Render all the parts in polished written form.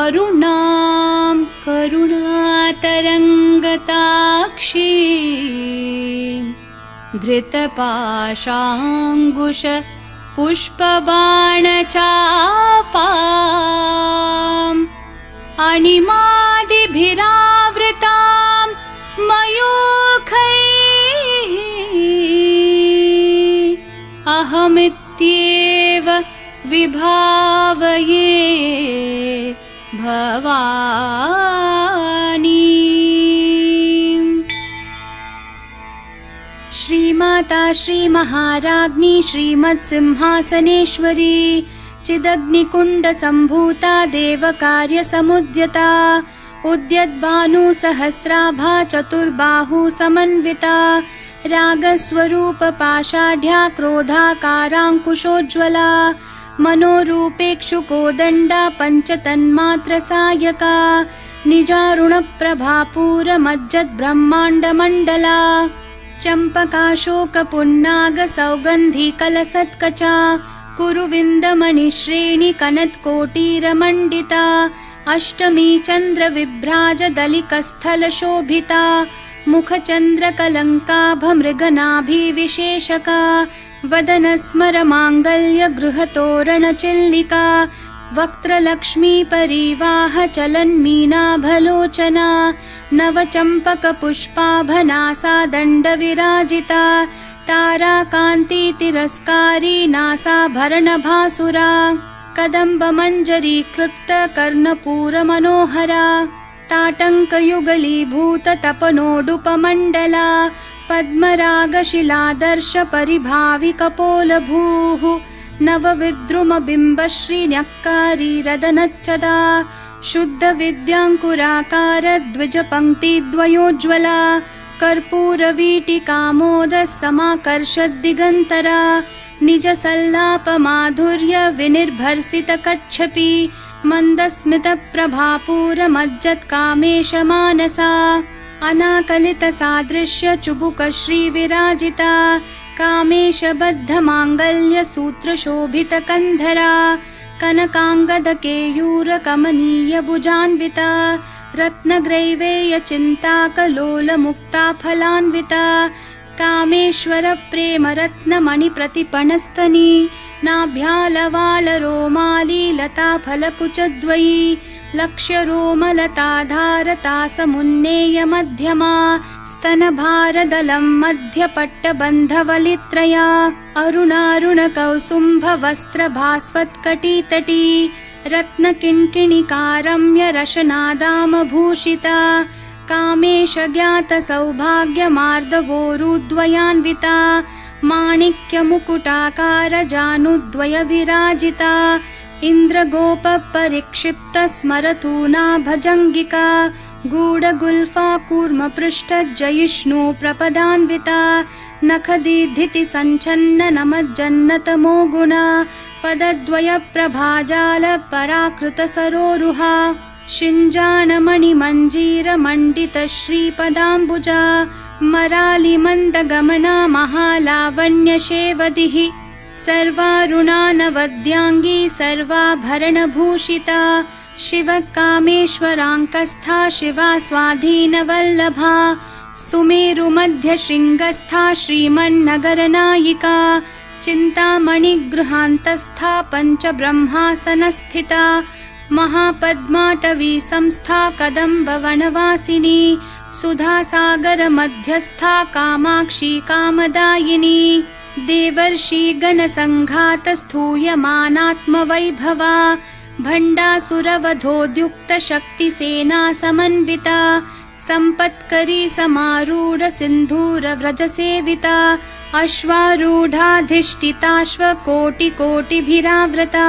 अरुणां करुणातरङ्गताक्षीं धृतपाशाङ्कुश पुष्पबाणचापाम् अणिमादिभिरावृतां मयूखैः अहमित्येव विभावये भवानी। श्रीमाता श्रीमहाराज्ञी श्रीमत्सिंहासनेश्वरी चिदग्निकुण्डसम्भूता देवकार्यसमुद्यता उद्यद्भानुसहस्राभा चतुर्बाहुसमन्विता रागस्वरूपपाषाढ्या क्रोधाकाराङ्कुशोज्ज्वला मनोरूपेक्षुकोदण्डा पञ्चतन्मात्रसायका निजारुणप्रभापूरमज्जद्ब्रह्माण्डमण्डला चम्पकाशोकपुन्नागसौगन्धिकलसत्कचा कुरुविन्दमणिश्रेणिकनत्कोटीरमण्डिता अष्टमी चन्द्रविभ्राजदलिकस्थलशोभिता मुखचन्द्रकलङ्काभमृगनाभिविशेषका वदनस्मरमाङ्गल्यगृहतोरणचिल्लिका वक्त्रलक्ष्मीपरीवाहचलन्मीनाभलोचना नवचम्पकपुष्पाभनासा दण्डविराजिता ताराकान्तितिरस्कारी नासाभरणभासुरा कदम्बमञ्जरीकृप्तकर्णपूरमनोहरा ताटङ्कयुगलीभूततपनोडुपमण्डला पद्मरागशिलादर्शपरिभाविकपोलभूः नवविद्रुमबिम्बश्रीन्यक्कारीरदनच्चदा शुद्धविद्याङ्कुराकारद्विजपङ्क्तिद्वयोज्ज्वला कर्पूरवीटिकामोदसमाकर्षद्दिगन्तरा निजसल्लापमाधुर्यविनिर्भर्सितकच्छपि मन्दस्मितप्रभापूरमज्जत्कामेशमानसा अनाकलितसादृश्यचुबुकश्रीविराजिता कामेशबद्धमाङ्गल्यसूत्रशोभितकन्धरा कनकाङ्गदकेयूरकमनीयभुजान्विता रत्नग्रैवेयचिन्ताकलोलमुक्ताफलान्विता कामेश्वरप्रेमरत्नमणिप्रतिपणस्तनी नाभ्यालवालरोमालीलताफलकुचद्वयी लक्ष्यरोमलताधारतासमुन्नेयमध्यमा स्तनभारदलं मध्यपट्टबन्धवलित्रया अरुणारुणकौसुम्भवस्त्रभास्वत्कटितटी रत्नकिङ्किणिकारम्यरशनादामभूषिता कामेशज्ञातसौभाग्यमार्दवोरुद्वयान्विता माणिक्यमुकुटाकारजानुद्वयविराजिता इन्द्रगोपपरिक्षिप्तस्मरतूना भजङ्गिका गूढगुल्फाकूर्मपृष्ठजयिष्णु प्रपदान्विता नखदीधितिसञ्छन्ननमज्जन्नतमो गुणा पदद्वयप्रभाजालपराकृतसरोरुहा शिञ्जानमणिमञ्जीरमण्डितश्रीपदाम्बुजा मरालिमन्दगमना महालावण्यशेवदिः सर्वारुणानवद्याङ्गी सर्वाभरणभूषिता शिवकामेश्वराङ्कस्था शिवा स्वाधीनवल्लभा सुमेरुमध्यशृङ्गस्था श्रीमन्नगरनायिका चिन्तामणिगृहान्तस्था पञ्चब्रह्मासनस्थिता महापद्माटवी संस्था कदम्बवनवासिनी सुधासागरमध्यस्था कामाक्षी कामदायिनी देवर्षिगणसङ्घातस्थूयमानात्मवैभवा भण्डासुरवधोद्युक्तशक्तिसेना समन्विता सम्पत्करी समारूढसिन्धूरव्रजसेविता अश्वारूढाधिष्ठिताश्वकोटिकोटिभिरावृता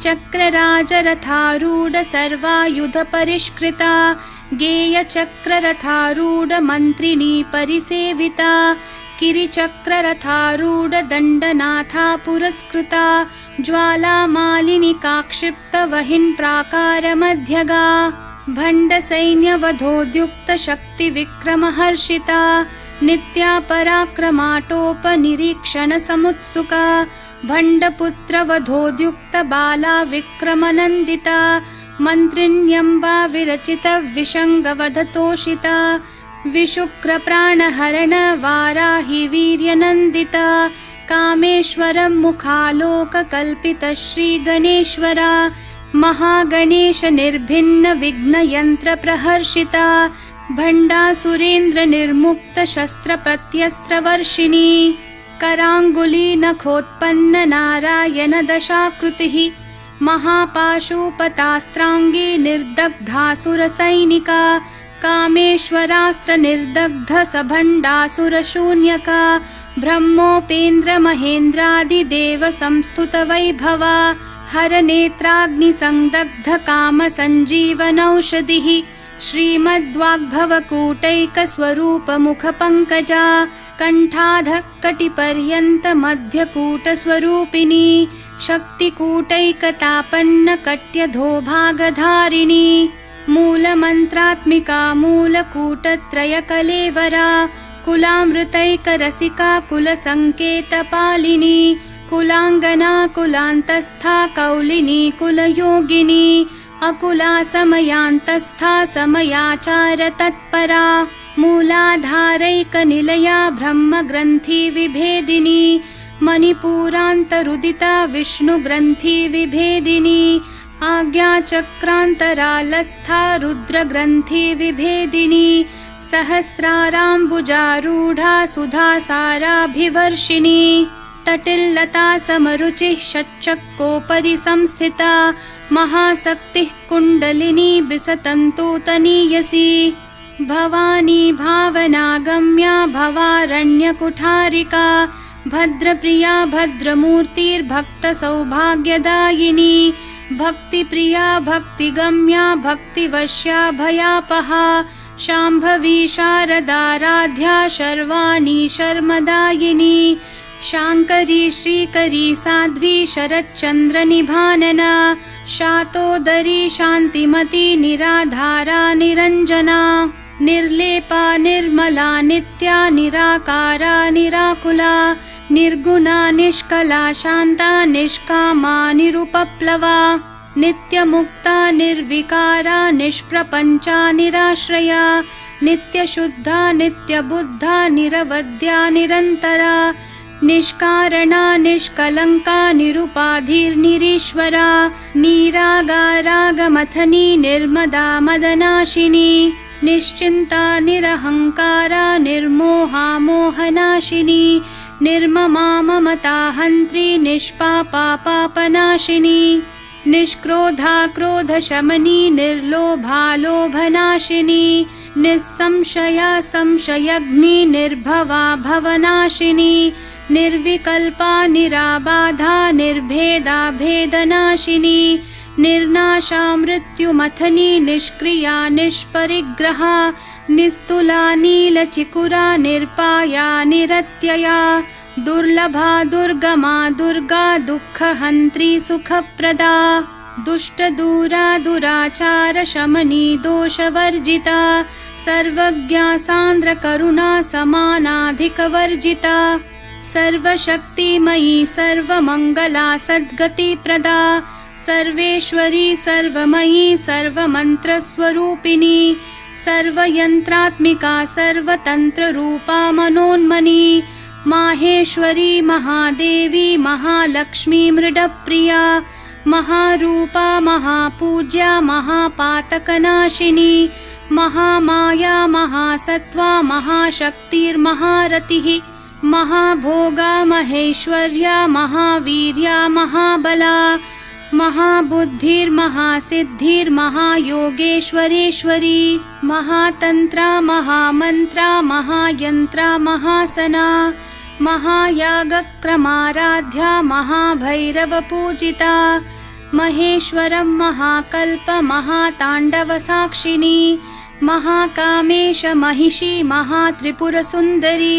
चक्रराजरथारूढ सर्वायुधपरिष्कृता गेयचक्ररथारूढमन्त्रिणी परिसेविता किरिचक्ररथारूढदण्डनाथा पुरस्कृता ज्वालामालिनिकाक्षिप्तवहिन्प्राकारमध्यगा भण्डसैन्यवधोद्युक्तशक्तिविक्रमहर्षिता नित्या पराक्रमाटोपनिरीक्षणसमुत्सुका भण्डपुत्रवधोद्युक्तबाला विक्रमनन्दिता मन्त्रिण्यम्बा विरचितविषङ्गवधतोषिता विशुक्रप्राणहरण वाराहि वीर्यनन्दिता कामेश्वरं मुखालोककल्पितश्रीगणेश्वरा महागणेश निर्भिन्न विघ्नयन्त्रप्रहर्षिता भण्डासुरेन्द्रनिर्मुक्तशस्त्रप्रत्यस्त्रवर्षिणी कराङ्गुली नखोत्पन्न नारायण दशाकृतिः महापाशुपतास्त्राङ्गी निर्दग्धासुरसैनिका कामेश्वरास्त्रनिर्दग्ध सभण्डासुरशून्यका ब्रह्मोपेन्द्रमहेन्द्रादिदेव संस्तुतवैभवा हरनेत्राग्निसंदग्ध कामसञ्जीवनौषधिः श्रीमद्वाग्भवकूटैकस्वरूपमुखपङ्कजा कण्ठाधःकटिपर्यन्तमध्यकूटस्वरूपिणी शक्तिकूटैकतापन्नकट्यधोभागधारिणी मूलमन्त्रात्मिका मूलकूटत्रयकलेवरा कुलामृतैकरसिका कुलसङ्केतपालिनी कुलाङ्गना कुलान्तस्था कौलिनी कुलयोगिनी अकुला समयान्तस्था समयाचारतत्परा मूलाधारैकनिलया ब्रह्मग्रन्थि विभेदिनी मणिपूरान्तरुदिता विष्णुग्रन्थि विभेदिनी आज्ञाचक्रान्तरालस्था रुद्रग्रन्थि विभेदिनी सहस्राराम्बुजारूढा सुधासाराभिवर्षिणी तटिल्लता समरुचिः षट्चक्रोपरि संस्थिता महाशक्तिः कुण्डलिनी बिसतन्तूतनीयसी भवानी भावनागम्या भवारण्यकुठारिका भद्रप्रिया भद्रमूर्तिर्भक्तसौभाग्यदायिनी भक्तिप्रिया भक्तिगम्या भक्तिवश्या भयापहा शाम्भवी शारदाराध्या शर्वाणी शर्मदायिनी शाङ्करी श्रीकरी साध्वी शरच्चन्द्रनिभानना शातोदरी शान्तिमती निराधारा निरञ्जना निर्लेपा निर्मला नित्या निराकारा निराकुला निर्गुणा निष्कला शान्ता निष्कामा निरुपप्लवा नित्यमुक्ता निर्विकारा निष्प्रपञ्चा निराश्रया नित्यशुद्धा नित्यबुद्धा निरवद्या निरन्तरा निष्कारणा निष्कलङ्का निरुपाधिर्निरीश्वरा निरागारागमथनी निर्मदा मदनाशिनी निश्चिन्ता निरहङ्कारा निर्मोहा मोहनाशिनी निर्ममा ममता हन्त्री निष्पापा पापनाशिनी निष्क्रोधा क्रोधशमनी निर्लोभा लोभनाशिनी निस्संशया संशयग्नि निर्भवा भवनाशिनी निर्विकल्पा निराबाधा निर्भेदा भेदनाशिनी निर्नाशा मृत्युमथनी निष्क्रिया निष्परिग्रहा निस्तुला नीलचिकुरा निर्पाया निरत्यया दुर्लभा दुर्गमा दुर्गा दुःखहन्त्री सुखप्रदा दुष्टदूरा दुराचार शमनी दोषवर्जिता सर्वज्ञा सान्द्रकरुणा समानाधिकवर्जिता सर्वशक्तिमयी सर्वमङ्गला सद्गतिप्रदा सर्वेश्वरी सर्वमयी सर्वमन्त्रस्वरूपिणी सर्वयन्त्रात्मिका सर्वतन्त्ररूपा मनोन्मनी माहेश्वरी महादेवी महालक्ष्मी मृडप्रिया महारूपा महापूज्या महापातकनाशिनी महामाया महासत्त्वा महाशक्तिर्महारतिः महाभोगा महेश्वर्या महावीर्या महाबला महाबुद्धिर्महासिद्धिर्महायोगेश्वरेश्वरी महातन्त्रा महामन्त्रा महायन्त्रा महासना महायागक्रमाराध्या महाभैरवपूजिता महेश्वरं महाकल्प महाताण्डवसाक्षिणी महाकामेश महिषी महात्रिपुरसुन्दरी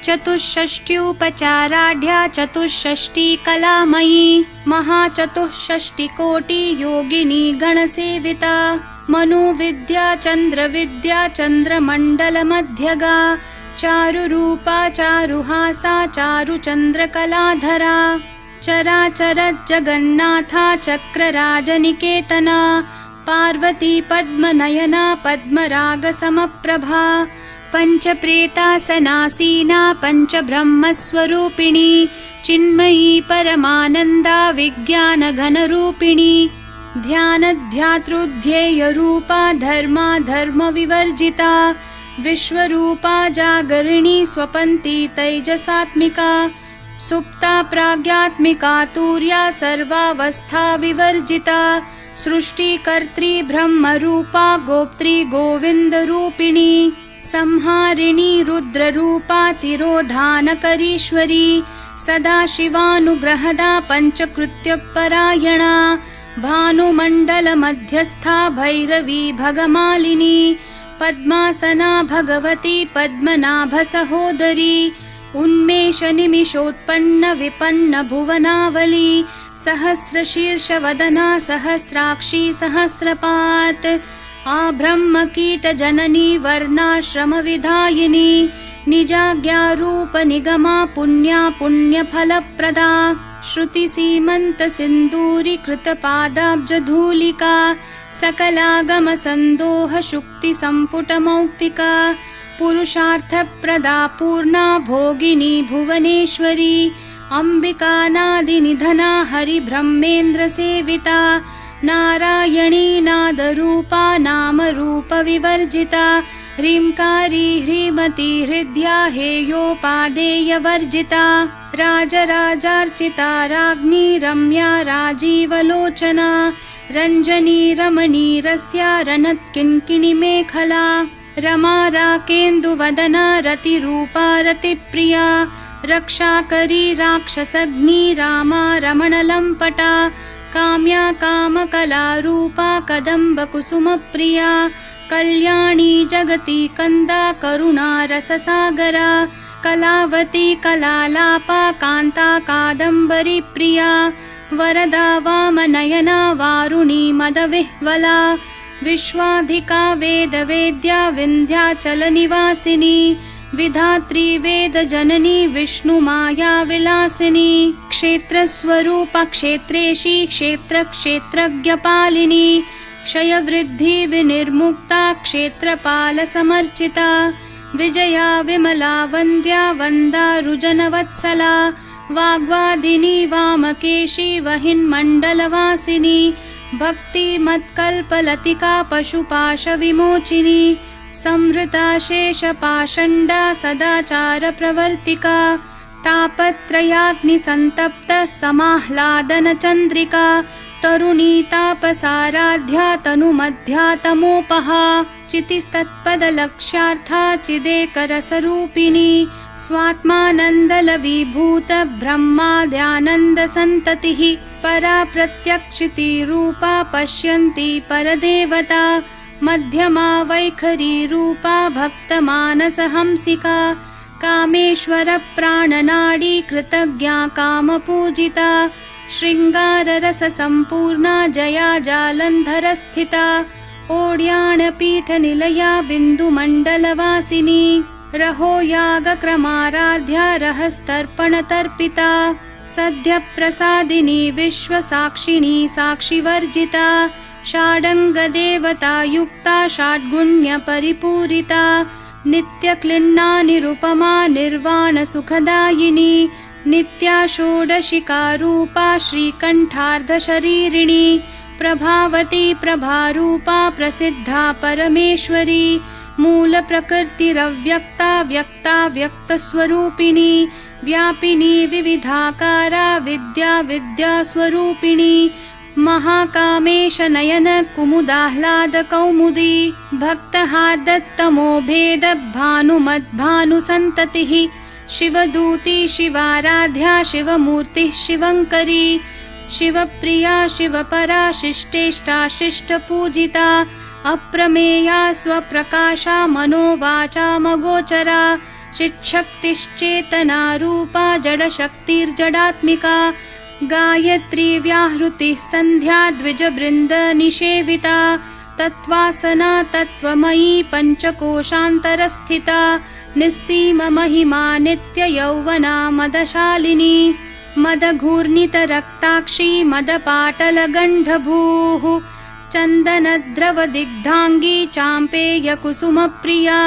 चतुष्षष्ट्युपचाराढ्या चतुष्षष्टिकलामयी महाचतुष्षष्टिकोटि योगिनी गणसेविता मनुविद्या चन्द्रविद्या चन्द्रमण्डलमध्यगा चारुरूपा चारुहासा चारुचन्द्रकलाधरा चराचर जगन्नाथा चक्रराजनिकेतना पार्वती पद्मनयना पद्मरागसमप्रभा पञ्चप्रेतासनासीना पञ्चब्रह्मस्वरूपिणी चिन्मयी परमानन्दा विज्ञानघनरूपिणी ध्यानध्यातृध्येयरूपा धर्मा धर्मविवर्जिता विश्वरूपा जागरिणी स्वपन्ती तैजसात्मिका सुप्ता प्राज्ञात्मिका तुर्या सर्वावस्था विवर्जिता सृष्टिकर्त्री ब्रह्मरूपा गोप्त्री गोविन्दरूपिणी संहारिणी रुद्ररूपा तिरोधानकरीश्वरी सदाशिवानुग्रहदा पञ्चकृत्यपरायणा भानुमण्डलमध्यस्था भैरवी भगमालिनी पद्मासना भगवती पद्मनाभसहोदरी उन्मेषनिमिषोत्पन्न विपन्न भुवनावली सहस्रशीर्षवदना सहस्राक्षी सहस्रपात् आब्रह्मकीटजननी वर्णाश्रमविधायिनी निजाज्ञारूपनिगमा पुण्या पुण्यफलप्रदा श्रुतिसीमन्तसिन्दूरीकृतपादाब्जधूलिका सकलागमसन्दोहशुक्तिसम्पुटमौक्तिका पुरुषार्थप्रदा पूर्णा भोगिनी भुवनेश्वरी अम्बिकानादिनिधना हरिब्रह्मेन्द्रसेविता नारायणी नादरूपा नामरूपविवर्जिता ह्रींकारी ह्रीमती हृद्या हेयोपादेयवर्जिता राजराजार्चिता राज्ञी रम्या राजीवलोचना रञ्जनी रमणीरस्या रनत्किङ्किणीमेखला रमा राकेन्दुवदना रतिरूपा रतिप्रिया रक्षाकरी राक्षसग्नी रामा रमणलम्पटा काम्या कामकलारूपा कदम्बकुसुमप्रिया कल्याणी जगती कन्दा करुणा रससागरा कलावती कलालापा कान्ता कादम्बरी प्रिया वरदा वामनयना वारुणी मदविह्वला विश्वाधिका वेदवेद्या विन्ध्याचलनिवासिनी विधात्री वेदजननी विष्णुमाया विलासिनी क्षेत्रस्वरूपा क्षेत्रेशी क्षेत्रक्षेत्रज्ञपालिनी क्षयवृद्धि विनिर्मुक्ता क्षेत्रपालसमर्चिता विजया विमला वन्द्या वन्दारुजनवत्सला वाग्वादिनी वामकेशी वहिन्मण्डलवासिनी भक्तिमत्कल्पलतिका पशुपाशविमोचिनी संवृता शेषपाषण्डा सदाचारप्रवर्तिका तापत्रयाग्निसन्तप्तः समाह्लादनचन्द्रिका तरुणी तापसाराध्या तनुमध्या तमोपहा चितिस्तत्पदलक्ष्यार्था चिदेकरसरूपिणी स्वात्मानन्दलवीभूत ब्रह्माद्यानन्दसन्ततिः परा प्रत्यक्षितिरूपा पश्यन्ती परदेवता मध्यमा वैखरी रूपा भक्तमानसहंसिका कामेश्वरप्राणनाडी कृतज्ञा कामपूजिता शृङ्गाररससम्पूर्णा जया जालन्धरस्थिता ओड्याणपीठनिलया बिन्दुमण्डलवासिनी रहो यागक्रमाराध्या रहस्तर्पणतर्पिता सद्यप्रसादिनी विश्वसाक्षिणी साक्षिवर्जिता षाडङ्गदेवतायुक्ता षड्गुण्यपरिपूरिता नित्यक्लिन्ना निरुपमा निर्वाणसुखदायिनी नित्या षोडशिकारूपा श्रीकण्ठार्धशरीरिणी प्रभावती प्रभारूपा प्रसिद्धा परमेश्वरी मूलप्रकृतिरव्यक्ता व्यक्ता व्यक्तस्वरूपिणी व्यापिनी विविधाकारा विद्या विद्यास्वरूपिणी महाकामेशनयन कुमुदाह्लादकौमुदी भक्तहार्दत्तमोभेद भानुमद्भानुसन्ततिः शिवदूती शिवाराध्या शिवमूर्तिः शिवङ्करी शिवप्रिया शिवपरा शिष्टेष्टा शिष्टपूजिता अप्रमेया स्वप्रकाशा मनोवाचामगोचरा चिच्छक्तिश्चेतना रूपा जडशक्तिर्जडात्मिका गायत्री व्याहृतिः सन्ध्या द्विजबृन्दनिषेविता तत्त्वासना तत्त्वमयी पञ्चकोशान्तरस्थिता निस्सीममहिमा नित्ययौवना मदशालिनी मदघूर्णितरक्ताक्षी मदपाटलगण्डभूः चन्दनद्रवदिग्धाङ्गी चाम्पेयकुसुमप्रिया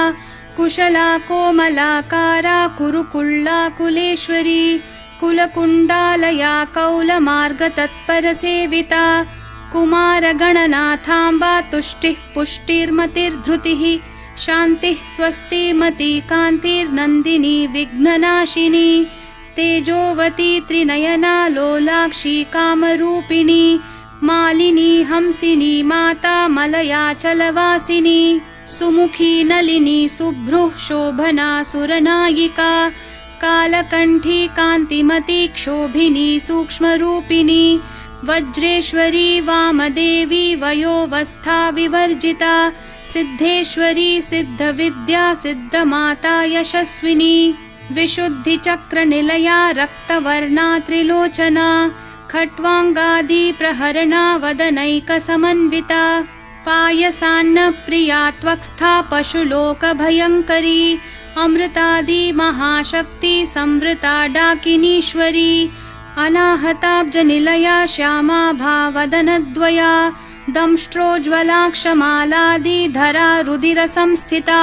कुशला कोमलाकारा कुरुकुल्लाकुलेश्वरी कुलकुण्डालया कौलमार्गतत्परसेविता कुमारगणनाथाम्बा तुष्टिः पुष्टिर्मतिर्धृतिः शान्तिः स्वस्तिमती कान्तिर्नन्दिनी विघ्ननाशिनी तेजोवती त्रिनयना लोलाक्षी कामरूपिणी मालिनी हंसिनी माता मलयाचलवासिनी सुमुखी नलिनी शुभ्रुः शोभना सुरनायिका कालकण्ठी कान्तिमती क्षोभिनी सूक्ष्मरूपिणी वज्रेश्वरी वामदेवी वयोवस्था विवर्जिता सिद्धेश्वरी सिद्धविद्या सिद्धमाता यशस्विनी विशुद्धिचक्रनिलया रक्तवर्णा त्रिलोचना खट्वाङ्गादि प्रहरणा वदनैकसमन्विता पायसान्नप्रिया त्वक्स्था पशुलोकभयङ्करी अमृतादि महाशक्ति संवृता डाकिनीश्वरी अनाहताब्जनिलया श्यामा भावदनद्वया दंष्ट्रोज्ज्वलाक्षमालादिधरा रुधिरसंस्थिता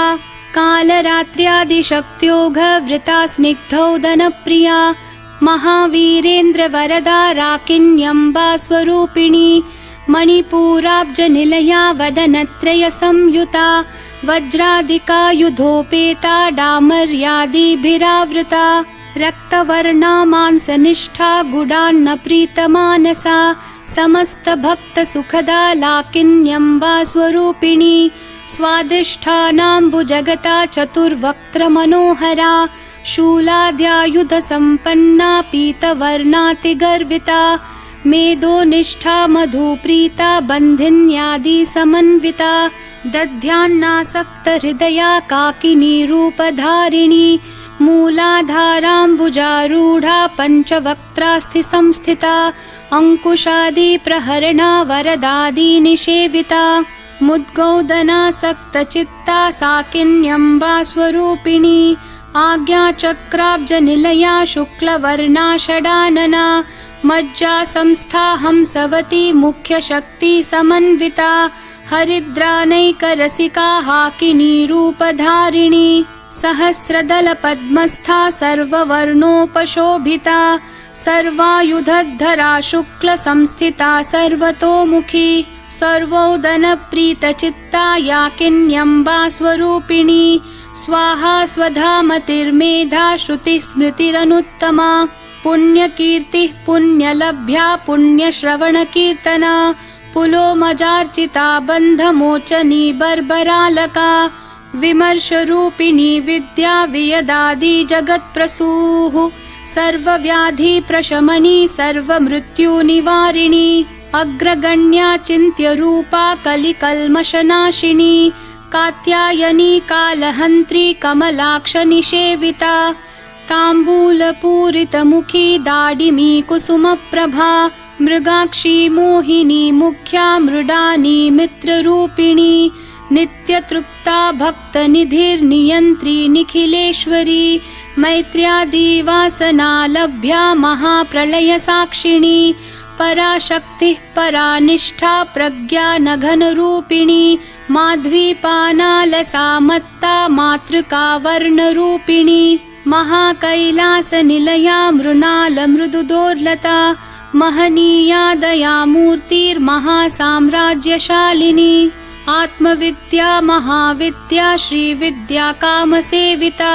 कालरात्र्यादिशक्त्योघवृता स्निग्धौदनप्रिया महावीरेन्द्रवरदा राकिन्यम्बा स्वरूपिणी मणिपूराब्जनिलया वदनत्रयसंयुता वज्रादिकायुधोपेता डामर्यादिभिरावृता रक्तवर्णा मांसनिष्ठा गुडान्नप्रीतमानसा समस्तभक्तसुखदा लाकिन्यम्बा स्वरूपिणी स्वादिष्ठानाम्बुजगता चतुर्वक्त्रमनोहरा शूलाद्यायुधसम्पन्ना पीतवर्णातिगर्विता मेदोनिष्ठा मधुप्रीता बन्धिन्यादिसमन्विता दध्यान्नासक्तहृदया काकिनी रूपधारिणी मूलाधाराम्बुजारूढा पञ्चवक्त्रास्थिसंस्थिता अङ्कुशादिप्रहरणा वरदादिनिषेविता मुद्गौदनासक्तचित्ता साकिन्यम्बा स्वरूपिणी आज्ञाचक्राब्जनिलया शुक्लवर्णा षडानना मज्जा संस्था हंसवती मुख्यशक्तिसमन्विता हरिद्रानैकरसिका हाकिनी रूपधारिणी सहस्रदलपद्मस्था सर्ववर्णोपशोभिता सर्वायुधधरा शुक्लसंस्थिता सर्वतोमुखी सर्वोदनप्रीतचित्ता याकिन्यम्बा स्वरूपिणी स्वाहा स्वधामतिर्मेधा श्रुतिस्मृतिरनुत्तमा पुण्यकीर्तिः पुण्यलभ्या पुण्यश्रवणकीर्तना पुलोमजार्चिता बन्धमोचनी बर्बरालका विमर्शरूपिणी विद्या वियदादि जगत्प्रसूः सर्वव्याधिप्रशमनी सर्वमृत्युनिवारिणी अग्रगण्या चिन्त्यरूपा कलिकल्मषनाशिनी कात्यायनी कालहन्त्री कमलाक्षनिषेविता ताम्बूलपूरितमुखी दाडिमी कुसुमप्रभा मृगाक्षी मोहिनी मुख्या मृडानी मित्ररूपिणी नित्यतृप्ता भक्तनिधिर्नियन्त्री निखिलेश्वरी मैत्र्यादिवासनालभ्या महाप्रलयसाक्षिणी पराशक्तिः परानिष्ठा प्रज्ञा नघनरूपिणी माध्वीपानालसा मत्ता मातृका वर्णरूपिणी महाकैलासनिलया मृणालमृदुदोर्लता महनीया दयामूर्तिर्महासाम्राज्यशालिनी आत्मविद्या महाविद्या श्रीविद्या कामसेविता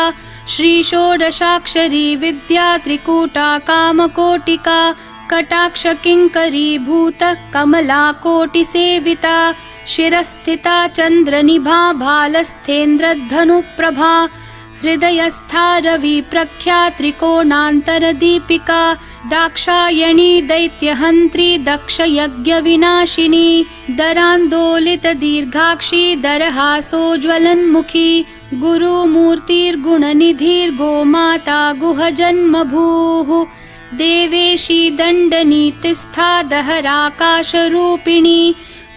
श्रीषोडशाक्षरी विद्या त्रिकूटा कामकोटिका कटाक्षकिङ्करीभूत कमलाकोटिसेविता शिरस्थिता चन्द्रनिभा भालस्थेन्द्रधनुप्रभा हृदयस्था रविप्रख्या त्रिकोणान्तरदीपिका दाक्षायणी दैत्यहन्त्री दक्षयज्ञविनाशिनी दरान्दोलितदीर्घाक्षी दरहासोज्ज्वलन्मुखी गुरुमूर्तिर्गुणनिधिर्गोमाता गुहजन्मभूः देवेशी दण्डनीतिस्था दहराकाशरूपिणी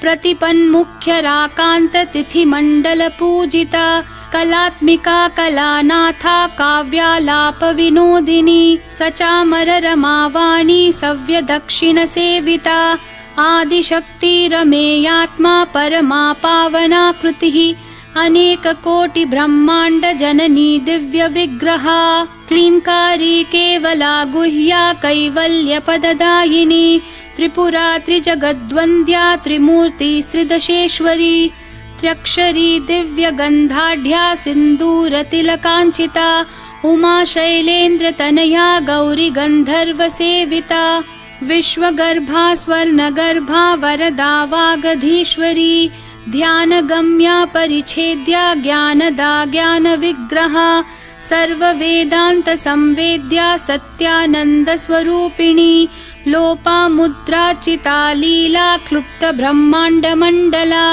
प्रतिपन्मुख्यराकान्ततिथिमण्डलपूजिता कलात्मिका कलानाथा काव्यालापविनोदिनी सचामररमावाणी सव्यदक्षिणसेविता आदिशक्तिरमेयात्मा परमा पावना कृतिः अनेककोटिब्रह्माण्ड जननी दिव्यविग्रहा क्लीङ्कारी केवला गुह्या कैवल्यपददायिनी त्रिपुरा त्रिजगद्वन्द्या त्रिमूर्तिस्त्रिदशेश्वरी त्र्यक्षरी दिव्यगन्धाढ्या सिन्दूरतिलकाञ्चिता उमा शैलेन्द्रतनया गौरी गन्धर्वसेविता विश्वगर्भा स्वर्णगर्भा वरदा वागधीश्वरी ध्यानगम्या परिच्छेद्या ज्ञानदा ज्ञानविग्रहा सर्ववेदान्तसंवेद्या सत्यानन्दस्वरूपिणी लोपामुद्रार्चिता लीला क्लुप्तब्रह्माण्डमण्डला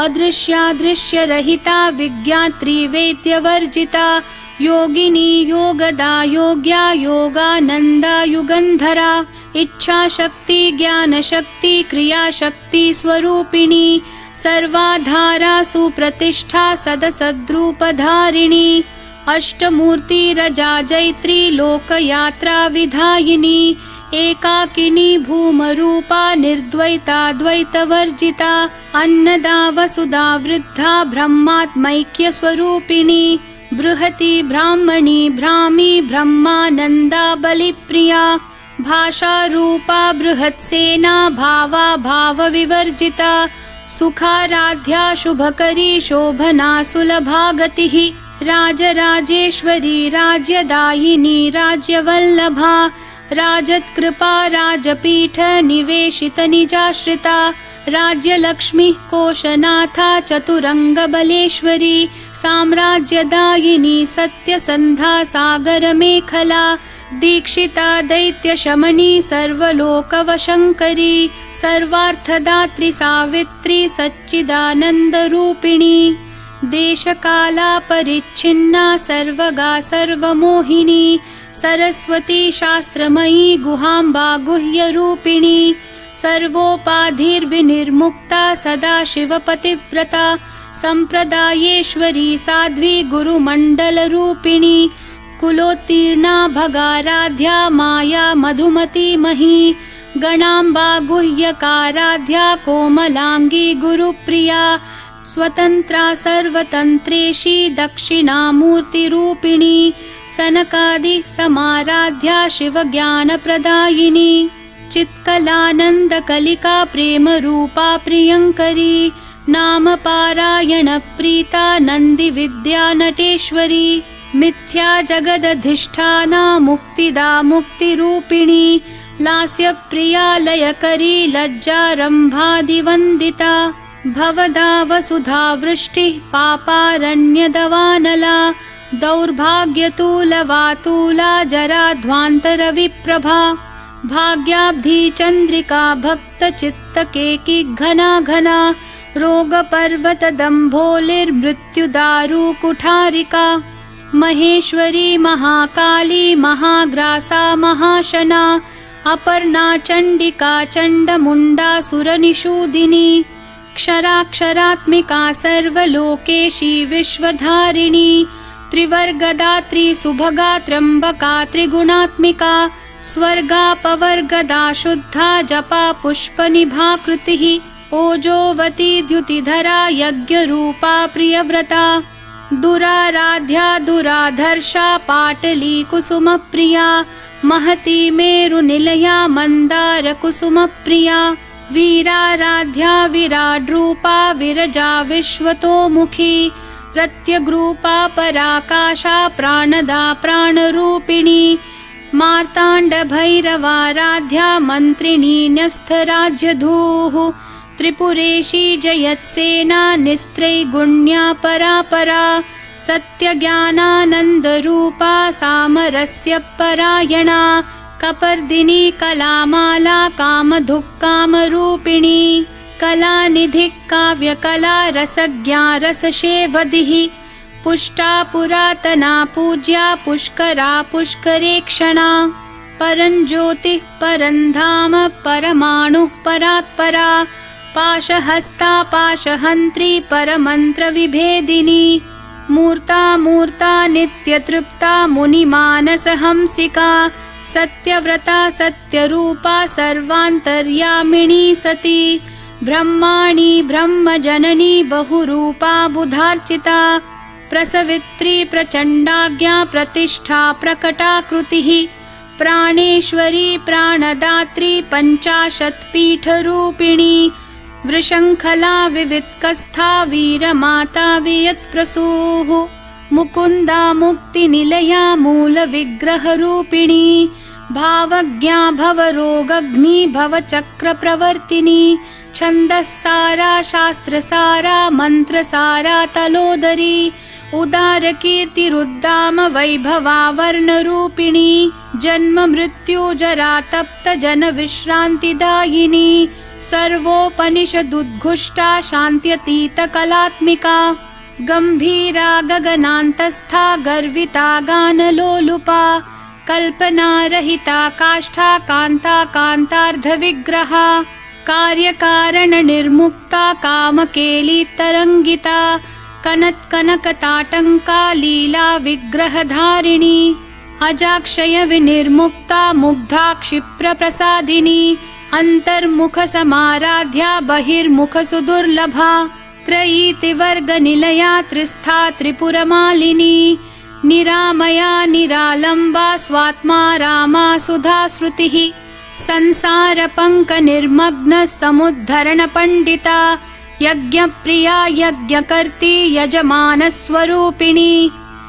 अदृश्यादृश्यरहिता विज्ञात्री वेद्यवर्जिता योगिनी योगदा योग्या योगानन्दा युगन्धरा इच्छाशक्ति ज्ञानशक्ति क्रियाशक्ति स्वरूपिणी सर्वाधारा सुप्रतिष्ठा सदसद्रूपधारिणी अष्टमूर्तिरजा जैत्री लोकयात्रा विधायिनी एकाकिनी भूमरूपा निर्द्वैता द्वैतवर्जिता अन्नदा वसुधा वृद्धा ब्रह्मात्मैक्यस्वरूपिणी बृहती ब्राह्मणी भ्रामी ब्रह्मानन्दा बलिप्रिया भाषारूपा बृहत्सेना भावा भावविवर्जिता सुखाराध्या शुभकरी शोभना सुलभागतिः राजराजेश्वरी राज्यदायिनी राज्यवल्लभा राजत्कृपा राजपीठ निवेशित निजाश्रिता राज्यलक्ष्मी कोशनाथा चतुरंगबलेश्वरी साम्राज्यदायिनी सत्यसन्धा सागरमेखला दीक्षिता दैत्यशमनी सर्वलोकवशङ्करी सर्वार्थदात्री सावित्री सच्चिदानन्दरूपिणी देशकाला परिच्छिन्ना सर्वगा सर्वमोहिनी सरस्वती शास्त्रमयी गुहाम्बा गुह्यरूपिणी सर्वोपाधिर्विनिर्मुक्ता सदाशिवपतिव्रता सम्प्रदायेश्वरी साध्वी गुरुमण्डलरूपिणी कुलोत्तीर्णा भगाराध्या माया मधुमती मही गणाम्बा गुह्यकाराध्या कोमलांगी गुरुप्रिया स्वतंत्रा सर्वतंत्रेशी दक्षिणामूर्तिरूपिणी सनकादि समाराध्या शिवज्ञानप्रदायिनी चित्कलानन्दकलिका प्रेमरूपा प्रियङ्करी नाम पारायण प्रीता नन्दिविद्या नटेश्वरी मिथ्या जगदधिष्ठाना मुक्तिदा मुक्तिरूपिणी लास्यप्रिया लयकरी लज्जारम्भादिवन्दिता भवदा वसुधा वृष्टिः पापारण्यदवानला दौर्भाग्यतूलवातूला जराध्वान्तरविप्रभा भाग्याब्धी चन्द्रिका भक्तचित्तकेकी घना घना रोगपर्वतदम्भोलिर्मृत्युदारु कुठारिका महेश्वरी महाकाली महाग्रासा महाशना अपर्णा चण्डिका चण्डमुण्डा सुरनिषूदिनी क्षराक्षरात्मिका सर्वलोकेशी विश्वधारिणी त्रिवर्गदात्री सुभगा त्र्यम्बका त्रिगुणात्मिका स्वर्गापवर्गदा शुद्धा जपा पुष्पनिभाकृतिः ओजोवती द्युतिधरा यज्ञरूपा प्रियव्रता दुराराध्या दुराधर्षा पाटली कुसुमप्रिया महती मेरुनिलया मन्दारकुसुमप्रिया वीराराध्या विराड्रूपा विरजा विश्वतोमुखी प्रत्यग्रूपा पराकाशा प्राणदा प्राणरूपिणी मार्ताण्डभैरवाराध्या मन्त्रिणी न्यस्थराज्यधूः त्रिपुरेशी जयत्सेना निस्त्रैगुण्या परापरा सत्यज्ञानानन्दरूपा सामरस्य परायणा कपर्दिनी कलामाला कामधुक्कामरूपिणी कलानिधिः काव्यकला रसज्ञा रसशेवधिः पुष्टा पुरातना पूज्या पुष्करा पुष्करेक्षणा परञ्ज्योतिः परन्धाम परमाणुः परात्परा पाशहस्ता पाशहन्त्री परमन्त्रविभेदिनी मूर्ता मूर्ता नित्यतृप्ता मुनिमानसहंसिका सत्यव्रता सत्यरूपा सर्वान्तर्यामिणी सती ब्रह्माणि ब्रह्मजननी बहुरूपा बुधार्चिता प्रसवित्री प्रचण्डाज्ञा प्रतिष्ठा प्रकटाकृतिः प्राणेश्वरी प्राणदात्री पञ्चाशत्पीठरूपिणी वृषङ्खला विवित्कस्था वीरमाता वियत्प्रसूः मुकुन्दा मुक्तिनिलया मूलविग्रहरूपिणी भावज्ञा भवरोगग्नि भवचक्रप्रवर्तिनी छन्दस्सारा शास्त्रसारा मन्त्रसारा तलोदरी उदारकीर्तिरुद्दाम वैभवा वर्णरूपिणी जन्म मृत्यु जरा तप्त जनविश्रान्तिदायिनी सर्वोपनिषदुद्घुष्टा शान्त्यतीतकलात्मिका गम्भीरा गगनान्तस्था गर्विता गानलोलुपा कल्पनारहिता काष्ठा कान्ता कान्तार्धविग्रहा कार्यकारणनिर्मुक्ता कामकेली तरङ्गिता कनत्कनकताटङ्का लीला विग्रहधारिणी अजाक्षय विनिर्मुक्ता मुग्धा क्षिप्रप्रसादिनी अन्तर्मुखसमाराध्या बहिर्मुखसुदुर्लभा त्रयीतिवर्गनिलया त्रिस्था त्रिपुरमालिनी निरामया निरालम्बा स्वात्मा रामा सुधाश्रुतिः संसारपङ्कनिर्मग्न समुद्धरणपण्डिता यज्ञप्रिया यज्ञकर्त्री यजमानस्वरूपिणी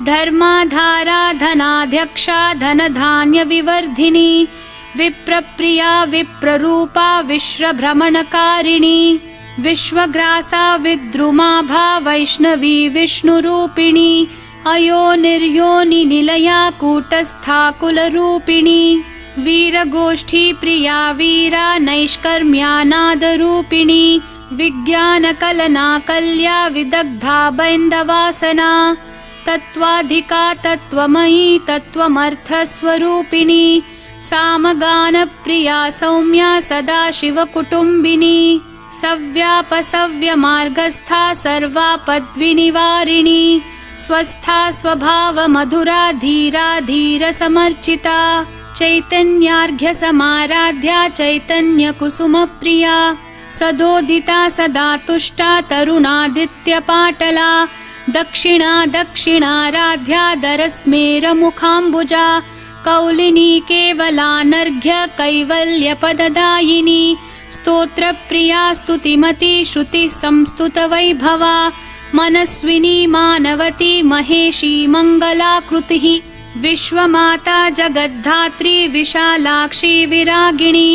धर्माधारा धनाध्यक्षा धनधान्यविवर्धिनी विप्रप्रिया विप्ररूपा विश्वभ्रमणकारिणी विश्वग्रासा विद्रुमाभा वैष्णवी विष्णुरूपिणी अयोनिर्योनिनिलया कूटस्था कुलरूपिणी वीरगोष्ठी प्रिया वीरा नैष्कर्म्यानादरूपिणी विज्ञानकलना कल्या विदग्धा बैन्दवासना तत्त्वाधिका तत्त्वमयी तत्त्वमर्थस्वरूपिणी सामगानप्रिया सौम्या सदाशिवकुटुम्बिनी सव्यापसव्यमार्गस्था सर्वापद्विनिवारिणी स्वस्था स्वभावमधुरा धीरा धीरसमर्चिता चैतन्यार्घ्यसमाराध्या चैतन्यकुसुमप्रिया सदोदिता सदा तुष्टा तरुणादित्यपाटला दक्षिणा दक्षिणाराध्या दरस्मेरमुखाम्बुजा कौलिनी केवलानर्घ्य कैवल्यपददायिनी स्तोत्रप्रिया स्तुतिमती श्रुतिः संस्तुतवैभवा मनस्विनी मानवती महेशी मङ्गलाकृतिः विश्वमाता जगद्धात्री विशालाक्षी विरागिणी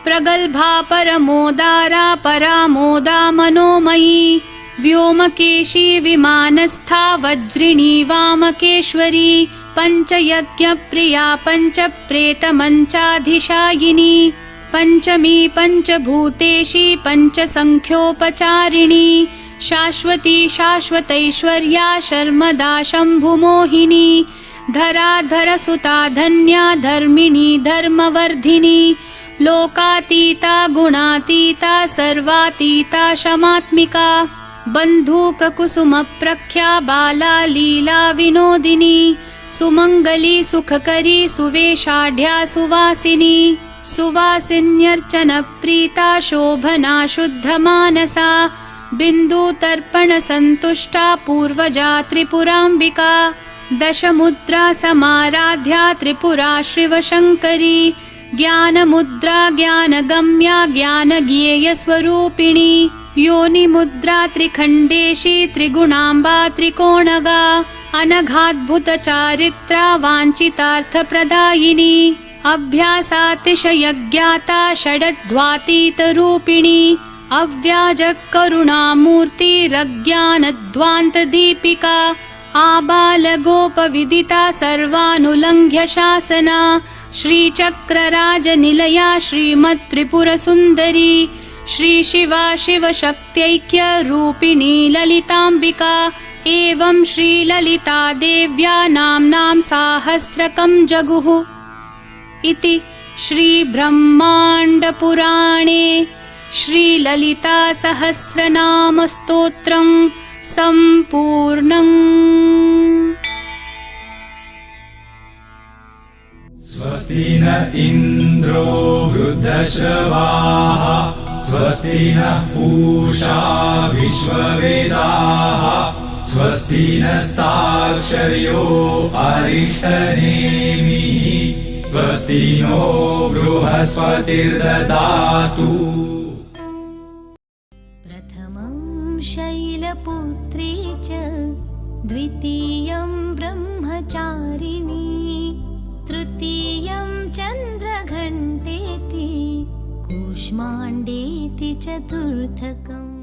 प्रगल्भा परमोदारा परामोदा मनोमयी व्योमकेशी विमानस्था वज्रिणी वामकेश्वरी पञ्चयज्ञप्रिया पञ्चप्रेतमञ्चाधिशायिनी पञ्चमी पञ्चभूतेशी पञ्चसङ्ख्योपचारिणी शाश्वती शाश्वतैश्वर्या शर्मदा शम्भुमोहिनी धराधरसुता धन्या धर्मिणी धर्मवर्धिनी लोकातीता गुणातीता सर्वातीता शमात्मिका बन्धूककुसुमप्रख्या बाला लीला विनोदिनी सुमङ्गली सुखकरी सुवेशाढ्या सुवासिनी सुवासिन्यर्चनप्रीता शोभना शुद्धमानसा बिन्दुतर्पणसन्तुष्टा पूर्वजा त्रिपुराम्बिका दशमुद्रा समाराध्या त्रिपुरा शिवशङ्करी ज्ञानमुद्रा ज्ञानगम्या ज्ञानज्ञेयस्वरूपिणी योनिमुद्रा त्रिखण्डेशी त्रिगुणाम्बा त्रिकोणगा अनघाद्भुतचारित्रा वाञ्छितार्थप्रदायिनी अभ्यासातिशयज्ञाता षडध्वातीतरूपिणी अव्याजकरुणामूर्तिरज्ञानध्वान्तदीपिका आबालगोपविदिता सर्वानुलङ्घ्य शासना श्रीचक्रराजनिलया श्रीमत्त्रिपुरसुन्दरी श्रीशिवा शिवशक्त्यैक्यरूपिणी ललिताम्बिका एवं श्रीललिता देव्या नाम्नां साहस्रकं जगुः इति श्रीब्रह्माण्डपुराणे श्रीललितासहस्रनामस्तोत्रं सम्पूर्णम्। स्वस्ति न इन्द्रो वृद्धश्रवाः स्वस्ति नः पूषा विश्ववेदाः स्वस्ति नस्ताक्षर्यो अरिष्टनेमिः स्वस्ति नो बृहस्पतिर्ददातु। प्रथमं शैलपुत्री च द्वितीयं ब्रह्मचारिणी तृतीयं चन्द्रघण्टेति कूष्माण्डेति चतुर्थकम्।